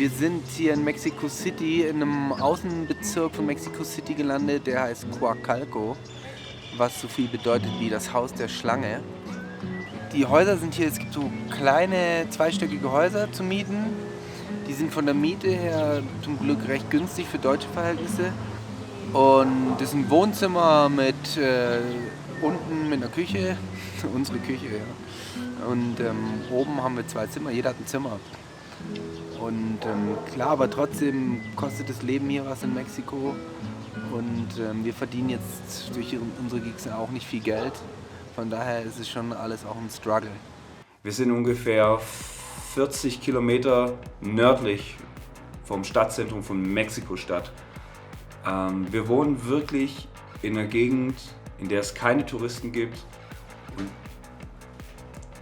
Wir sind hier in Mexico City, in einem Außenbezirk von Mexico City gelandet, der heißt Coacalco, was so viel bedeutet wie das Haus der Schlange. Die Häuser sind hier, es gibt so kleine zweistöckige Häuser zu mieten. Die sind von der Miete her zum Glück recht günstig für deutsche Verhältnisse. Und das ist ein Wohnzimmer mit unten mit einer Küche, unsere Küche, ja. Und oben haben wir 2 Zimmer, jeder hat ein Zimmer. Und klar, aber trotzdem kostet das Leben hier was in Mexiko. Und wir verdienen jetzt durch unsere Gigs auch nicht viel Geld. Von daher ist es schon alles auch ein Struggle. Wir sind ungefähr 40 Kilometer nördlich vom Stadtzentrum von Mexiko-Stadt. Wir wohnen wirklich in einer Gegend, in der es keine Touristen gibt. Und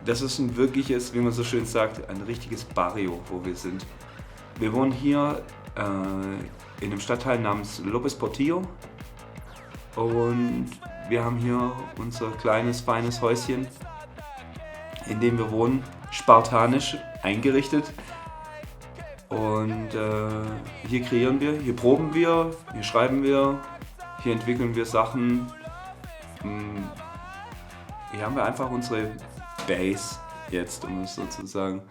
das ist ein wirkliches, wie man so schön sagt, ein richtiges Barrio, wo wir sind. Wir wohnen hier in einem Stadtteil namens López Portillo und wir haben hier unser kleines, feines Häuschen, in dem wir wohnen, spartanisch eingerichtet. Und hier kreieren wir, hier proben wir, hier schreiben wir, hier entwickeln wir Sachen. Hier haben wir einfach unsere Base jetzt, um es so zu sagen.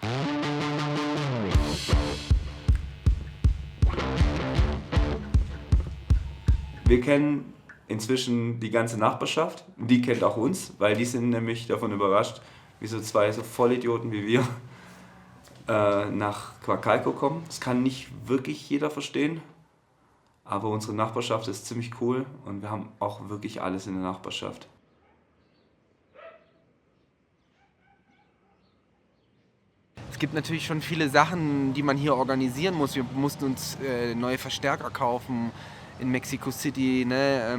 Wir kennen inzwischen die ganze Nachbarschaft, die kennt auch uns, weil die sind nämlich davon überrascht, wie so 2 so Vollidioten wie wir nach Coacalco kommen. Das kann nicht wirklich jeder verstehen, aber unsere Nachbarschaft ist ziemlich cool und wir haben auch wirklich alles in der Nachbarschaft. Es gibt natürlich schon viele Sachen, die man hier organisieren muss. Wir mussten uns neue Verstärker kaufen in Mexico City, ne?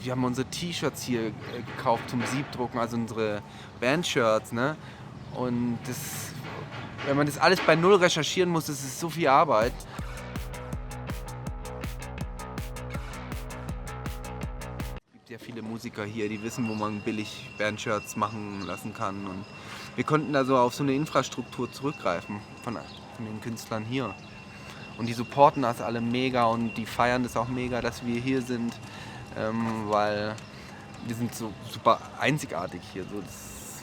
Wir haben unsere T-Shirts hier gekauft zum Siebdrucken, also unsere Bandshirts, ne? Und wenn man das alles bei Null recherchieren muss, das ist so viel Arbeit. Es gibt ja viele Musiker hier, die wissen, wo man billig Bandshirts machen lassen kann. Und wir konnten also auf so eine Infrastruktur zurückgreifen von den Künstlern hier. Und die supporten das alle mega und die feiern das auch mega, dass wir hier sind, weil wir sind so super einzigartig hier. So, das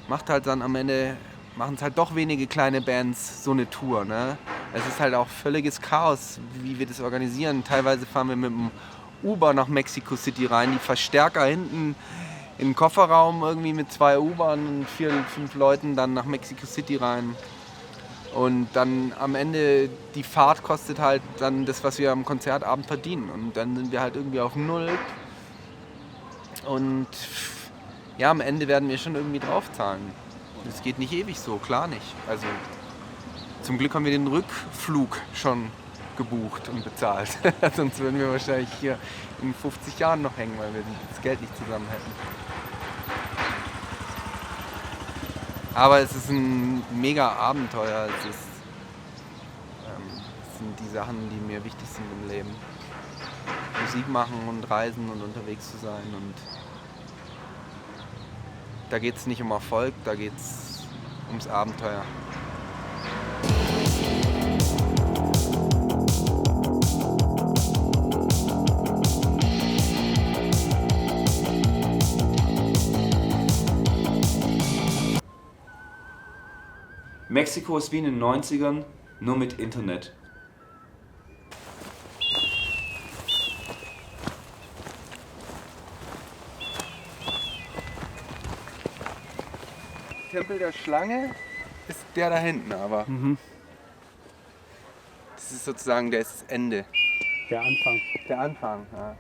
macht halt dann am Ende, machen es halt doch wenige kleine Bands so eine Tour. Ne? Es ist halt auch völliges Chaos, wie wir das organisieren. Teilweise fahren wir mit dem Uber nach Mexico City rein, die Verstärker hinten in den Kofferraum irgendwie mit 2 Ubern und 4, 5 Leuten dann nach Mexico City rein. Und dann am Ende, die Fahrt kostet halt dann das, was wir am Konzertabend verdienen. Und dann sind wir halt irgendwie auf Null. Und ja, am Ende werden wir schon irgendwie draufzahlen. Das geht nicht ewig so, klar nicht. Also zum Glück haben wir den Rückflug schon gebucht und bezahlt. Sonst würden wir wahrscheinlich hier in 50 Jahren noch hängen, weil wir das Geld nicht zusammen hätten. Aber es ist ein mega Abenteuer. Es sind die Sachen, die mir wichtig sind im Leben. Musik machen und reisen und unterwegs zu sein. Und da geht es nicht um Erfolg, da geht es ums Abenteuer. Mexiko ist wie in den 90ern, nur mit Internet. Tempel der Schlange ist der da hinten, aber das ist sozusagen das Ende. Der Anfang. Der Anfang, ja.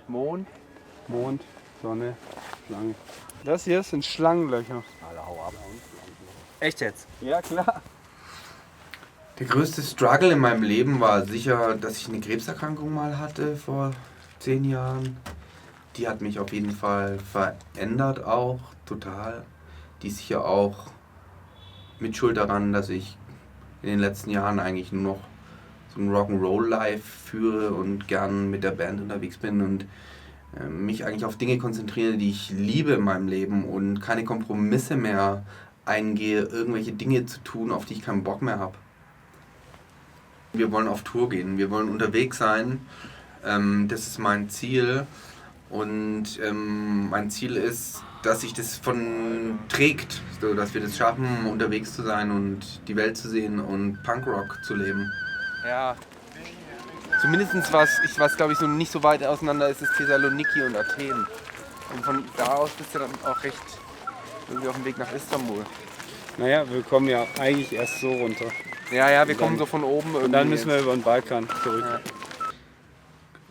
Mond. Mond, Sonne, Schlange. Das hier sind Schlangenlöcher. Alle hau ab. Echt jetzt? Ja, klar. Der größte Struggle in meinem Leben war sicher, dass ich eine Krebserkrankung mal hatte vor 10 Jahren. Die hat mich auf jeden Fall verändert auch, total. Die ist sicher auch mit Schuld daran, dass ich in den letzten Jahren eigentlich nur noch so ein Rock'n'Roll-Life führe und gern mit der Band unterwegs bin und mich eigentlich auf Dinge konzentriere, die ich liebe in meinem Leben und keine Kompromisse mehr eingehe, irgendwelche Dinge zu tun, auf die ich keinen Bock mehr habe. Wir wollen auf Tour gehen, wir wollen unterwegs sein, das ist mein Ziel und mein Ziel ist, dass sich das von trägt, so dass wir das schaffen, unterwegs zu sein und die Welt zu sehen und Punkrock zu leben. Ja, zumindest was glaube ich so nicht so weit auseinander ist, ist Thessaloniki und Athen. Und von da aus bist du dann auch recht irgendwie auf dem Weg nach Istanbul. Naja, wir kommen ja eigentlich erst so runter. Ja, wir kommen so von oben irgendwie. Und dann müssen wir über den Balkan zurück. Ja.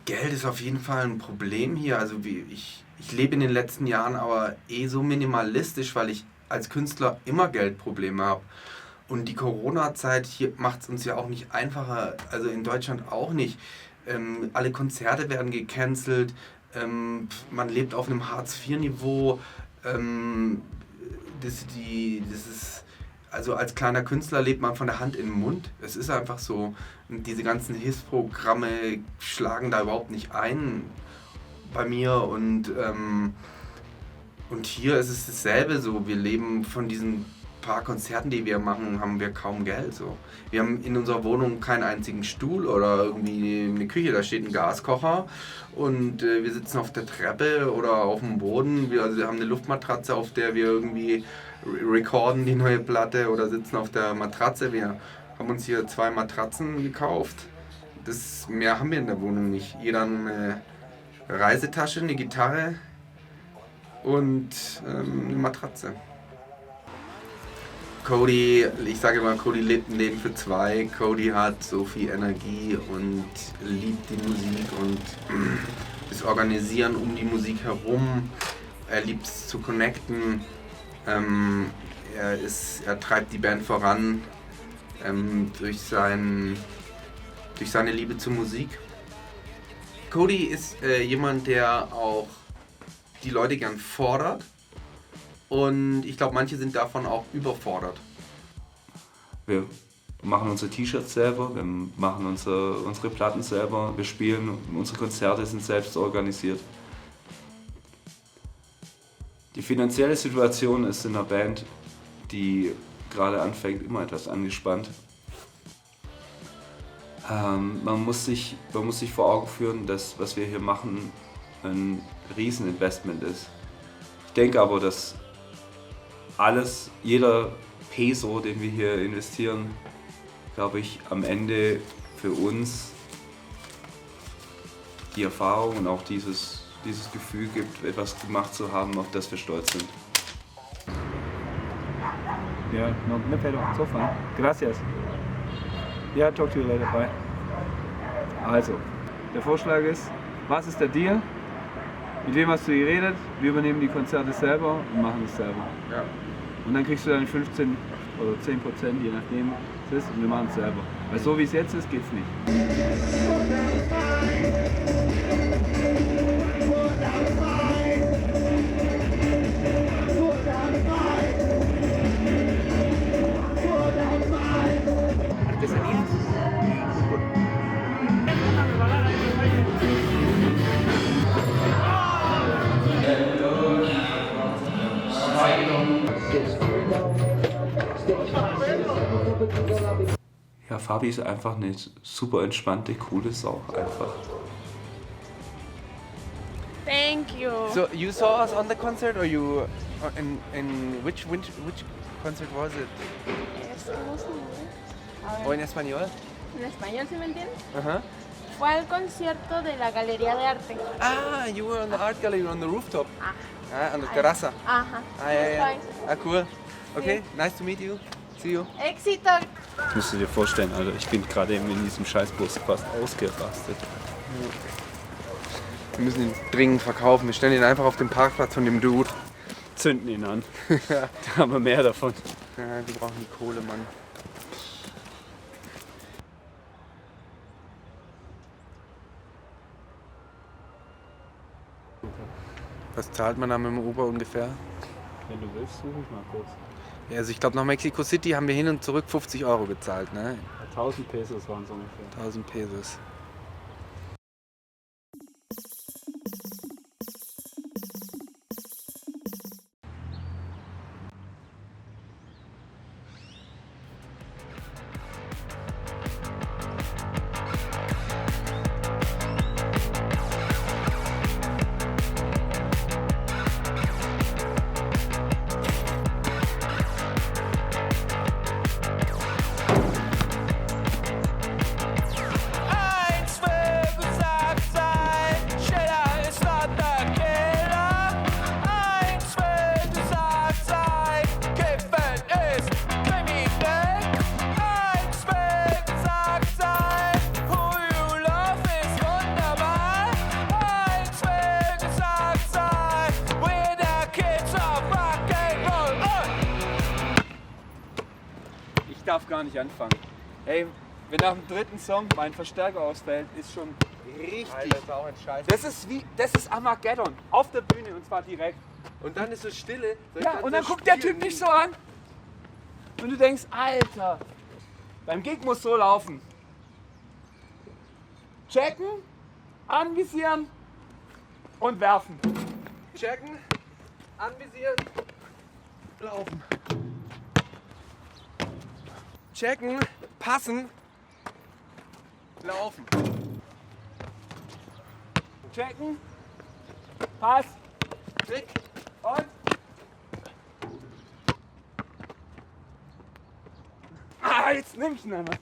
Geld ist auf jeden Fall ein Problem hier. Also ich lebe in den letzten Jahren aber so minimalistisch, weil ich als Künstler immer Geldprobleme habe. Und die Corona-Zeit hier macht es uns ja auch nicht einfacher, also in Deutschland auch nicht. Alle Konzerte werden gecancelt, man lebt auf einem Hartz-IV-Niveau. Also als kleiner Künstler lebt man von der Hand in den Mund. Es ist einfach so. Und diese ganzen Hilfsprogramme schlagen da überhaupt nicht ein bei mir. Und hier ist es dasselbe so. Wir leben von diesen paar Konzerten, die wir machen, haben wir kaum Geld. So. Wir haben in unserer Wohnung keinen einzigen Stuhl oder irgendwie eine Küche. Da steht ein Gaskocher und wir sitzen auf der Treppe oder auf dem Boden. Wir haben eine Luftmatratze, auf der wir irgendwie recorden die neue Platte oder sitzen auf der Matratze. Wir haben uns hier 2 Matratzen gekauft. Mehr haben wir in der Wohnung nicht. Jeder eine Reisetasche, eine Gitarre und eine Matratze. Cody, ich sage immer, Cody lebt ein Leben für 2. Cody hat so viel Energie und liebt die Musik und das Organisieren um die Musik herum. Er liebt es zu connecten. Er treibt die Band voran durch seine Liebe zur Musik. Cody ist jemand, der auch die Leute gern fordert. Und ich glaube, manche sind davon auch überfordert. Wir machen unsere T-Shirts selber, wir machen unsere Platten selber, wir spielen, unsere Konzerte sind selbst organisiert. Die finanzielle Situation ist in einer Band, die gerade anfängt, immer etwas angespannt. Man muss sich vor Augen führen, dass was wir hier machen ein Rieseninvestment ist. Ich denke aber, dass jeder Peso, den wir hier investieren, glaube ich, am Ende für uns die Erfahrung und auch dieses Gefühl gibt, etwas gemacht zu haben, auf das wir stolz sind. Ja, no pedo, so fun. Gracias. Ja, talk to you later, bye. Also, der Vorschlag ist, was ist der Deal? Mit wem hast du geredet? Wir übernehmen die Konzerte selber und machen es selber. Ja. Und dann kriegst du deine 15 oder 10%, je nachdem es ist, und wir machen es selber. Weil so wie es jetzt ist, geht's nicht. Ja, Fabi ist einfach eine super entspannte, coole Sau einfach. Thank you. So you saw us on the concert, or you in which concert was it? ¿O en español? En español, ¿sí me entiendes? Uh-huh. Fue al concierto de la Galería de Arte. Ah, you were on the art gallery on the rooftop. Ah, On the terraza. ajá. Ja. Fine. Ah, cool. Okay, nice to meet you. See you. Éxito. Das musst du dir vorstellen, Alter. Ich bin gerade eben in diesem Scheißbus fast ausgerastet. Wir müssen ihn dringend verkaufen. Wir stellen ihn einfach auf den Parkplatz von dem Dude. Zünden ihn an. Da haben wir mehr davon. Ja, die brauchen die Kohle, Mann. Was zahlt man da mit dem Uber ungefähr? Wenn du willst, suche ich mal kurz. Ja, also ich glaube, nach Mexico City haben wir hin und zurück 50 Euro gezahlt, ne? 1000 Pesos waren es ungefähr. 1000 Pesos. darf gar nicht anfangen. Ey, wenn nach dem dritten Song mein Verstärker ausfällt, ist schon richtig. Alter, das ist auch ein Scheiß. Das ist Armageddon. Auf der Bühne und zwar direkt. Und dann ist so Stille. Soll ich Ja, und dann so guckt der spielen? Typ dich so an. Und du denkst, Alter, beim Gig muss so laufen. Checken, anvisieren und werfen. Checken, anvisieren, laufen. Checken, passen, laufen. Checken, Pass Klick. und... Ah, jetzt nimm ich ihn einmal.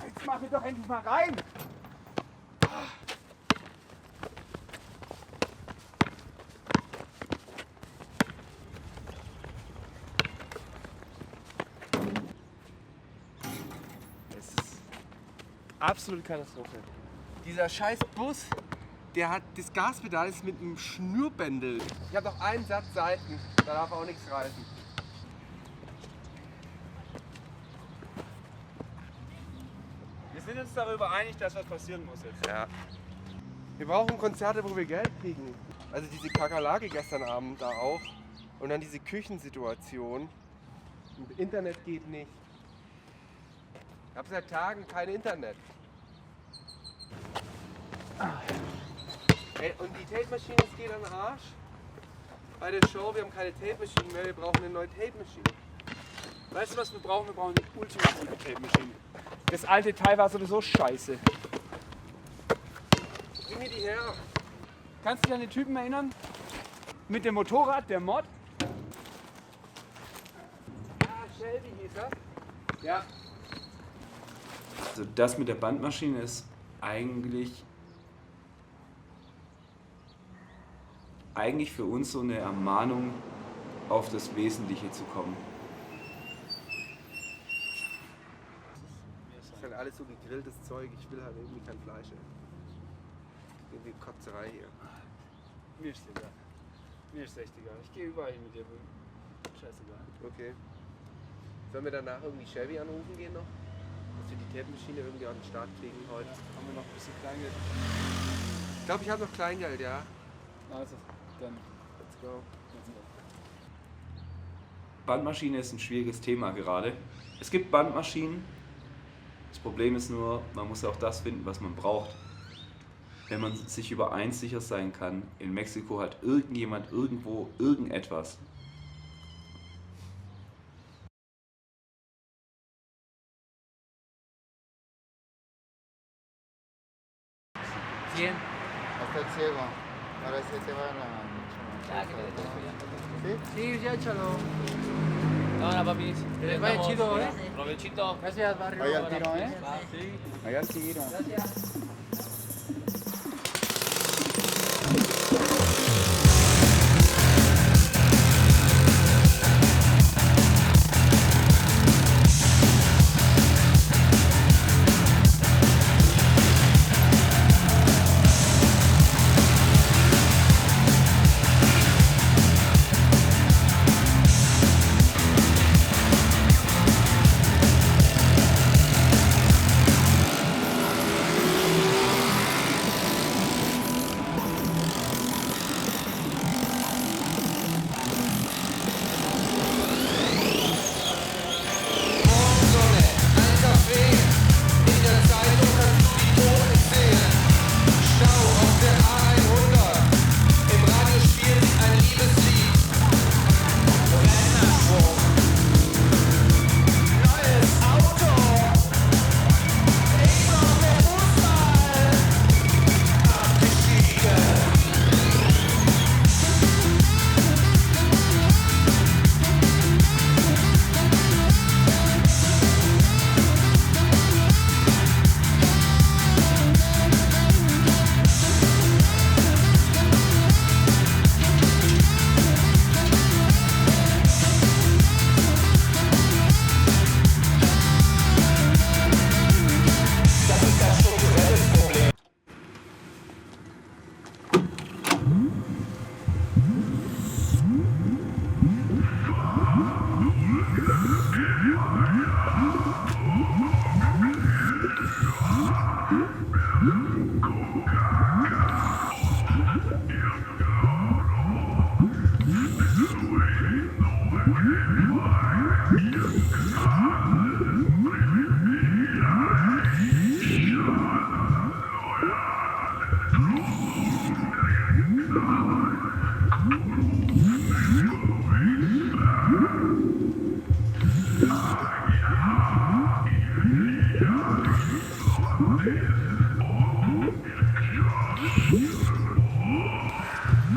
Jetzt mach ich doch endlich mal rein. Es ist absolute Katastrophe. Dieser scheiß Bus, der hat das Gaspedal ist mit einem Schnürbändel. Ich habe noch einen Satz Seiten, da darf auch nichts reißen. Wir sind uns darüber einig, dass was passieren muss jetzt. Ja. Wir brauchen Konzerte, wo wir Geld kriegen. Also diese Kakerlake gestern Abend da auch. Und dann diese Küchensituation. Und Internet geht nicht. Ich habe seit Tagen kein Internet. Ey, und die Tape-Maschine geht an den Arsch. Bei der Show, wir haben keine Tape-Maschine mehr, wir brauchen eine neue Tape-Maschine. Weißt du, was wir brauchen? Wir brauchen eine ultimative Tape-Maschine. Das alte Teil war sowieso scheiße. Bring mir die her. Kannst du dich an den Typen erinnern? Mit dem Motorrad, der Mod? Ah, Shelby hieß er. Ja. Also das mit der Bandmaschine ist eigentlich für uns so eine Ermahnung, auf das Wesentliche zu kommen. Das ist halt alles so gegrilltes Zeug, ich will halt irgendwie kein Fleisch. Irgendwie Kotzerei hier. Mir ist egal. Mir ist echt egal. Ich gehe überall hin mit dir. Scheißegal. Okay. Sollen wir danach irgendwie Shelby anrufen gehen noch? Dass wir die Tape-Maschine irgendwie an den Start kriegen heute. Haben wir noch ein bisschen Kleingeld? Ich glaube, ich habe noch Kleingeld, ja. Also, dann Let's go. let's go. Bandmaschine ist ein schwieriges Thema gerade. Es gibt Bandmaschinen. Das Problem ist nur, man muss auch das finden, was man braucht. Wenn man sich über eins sicher sein kann, in Mexiko hat irgendjemand irgendwo irgendetwas. Hasta el ciego. Ahora sí te van a... Sí, ya échalo. No, no, papi. Que les vaya chido, ¿eh? Provechito. Gracias, barrio. Vaya al tiro, ¿eh? Vaya al tiro.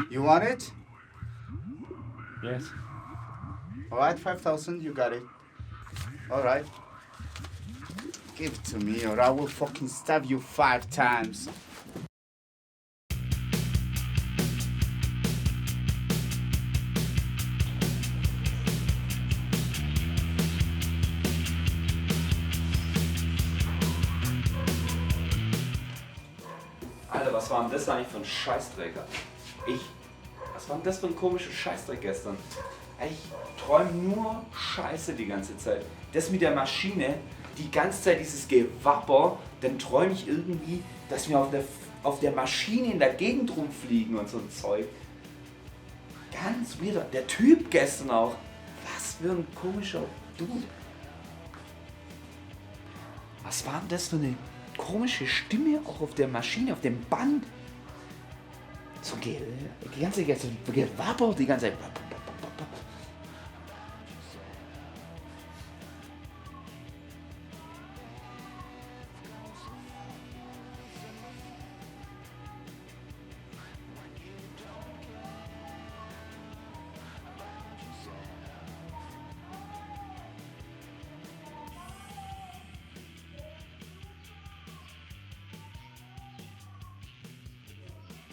You want it? Yes. Alright, 5,000, you got it. Alright. Give it to me or I will fucking stab you 5 times. Alter, was war denn das eigentlich für ein Scheißdreck? Was war denn das für ein komischer Scheißdreck gestern? Ich träume nur Scheiße die ganze Zeit. Das mit der Maschine, die ganze Zeit dieses Gewapper, dann träume ich irgendwie, dass wir auf der Maschine in der Gegend rumfliegen und so ein Zeug. Ganz wieder. Der Typ gestern auch. Was für ein komischer Dude. Was war denn das für eine komische Stimme auch auf der Maschine, auf dem Band? So die ganze Zeit, so Gewapper, die ganze Zeit.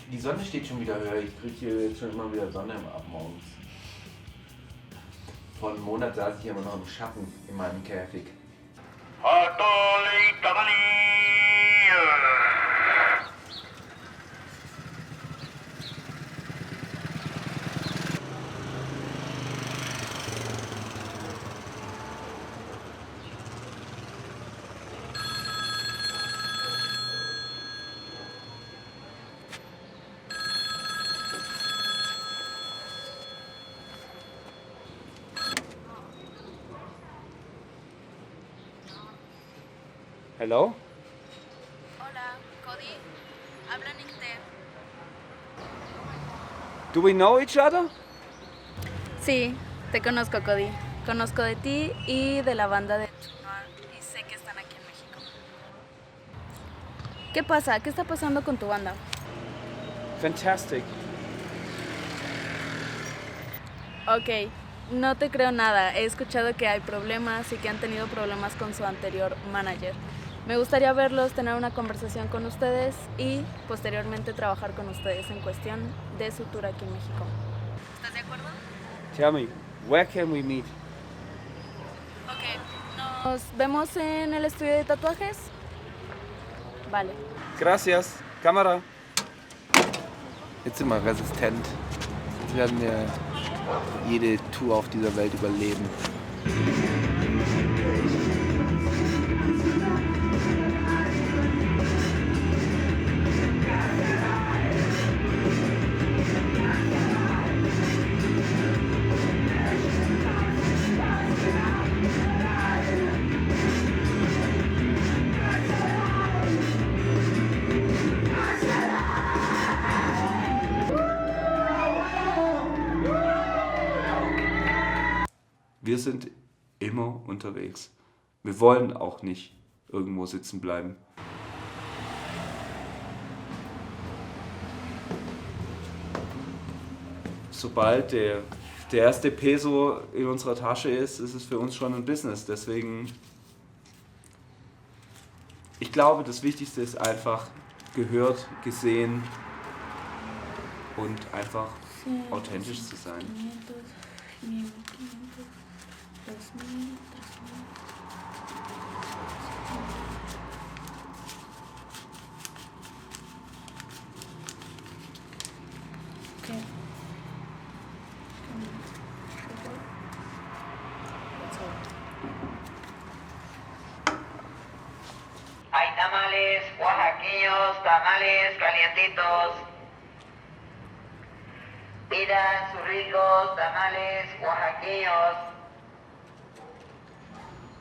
Die Sonne steht schon wieder höher. Ich kriege hier jetzt schon immer wieder Sonne ab morgens. Vor einem Monat saß ich immer noch im Schatten in meinem Käfig. Hello? Hola, Cody. Habla Nicte. Do we know each other? Sí, te conozco, Cody. Conozco de ti y de la banda de Noir y sé que están aquí en México. ¿Qué pasa? ¿Qué está pasando con tu banda? Fantastic. Ok, no te creo nada. He escuchado que hay problemas y que han tenido problemas con su anterior manager. Me gustaría verlos, tener una conversación con ustedes y posteriormente trabajar con ustedes en cuestión de su tour aquí en México. ¿Estás de acuerdo? Tell me, where can we meet? Ok, ¿nos vemos en el estudio de tatuajes? Vale. Gracias. Kamera. Jetzt sind wir resistent. Jetzt werden wir jede Tour auf dieser Welt überleben. Wir sind immer unterwegs. Wir wollen auch nicht irgendwo sitzen bleiben. Sobald der erste Peso in unserer Tasche ist es für uns schon ein Business. Deswegen, ich glaube, das Wichtigste ist einfach gehört, gesehen und einfach authentisch zu sein. Okay. Hay tamales oaxaqueños, tamales calientitos. Pidan sus ricos tamales oaxaqueños.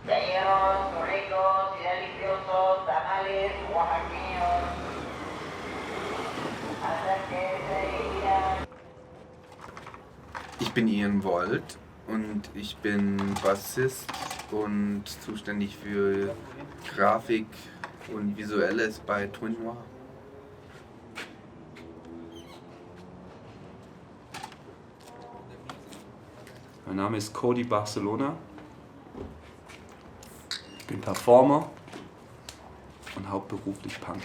Ya llegaron sus ricos y deliciosos tamales oaxaqueños. Hasta que se irán. Ich bin Ian Wold und ich bin Bassist und zuständig für Grafik, Und Visuelles bei Twin Noir. Mein Name ist Cody Barcelona. Ich bin Performer und hauptberuflich Punk.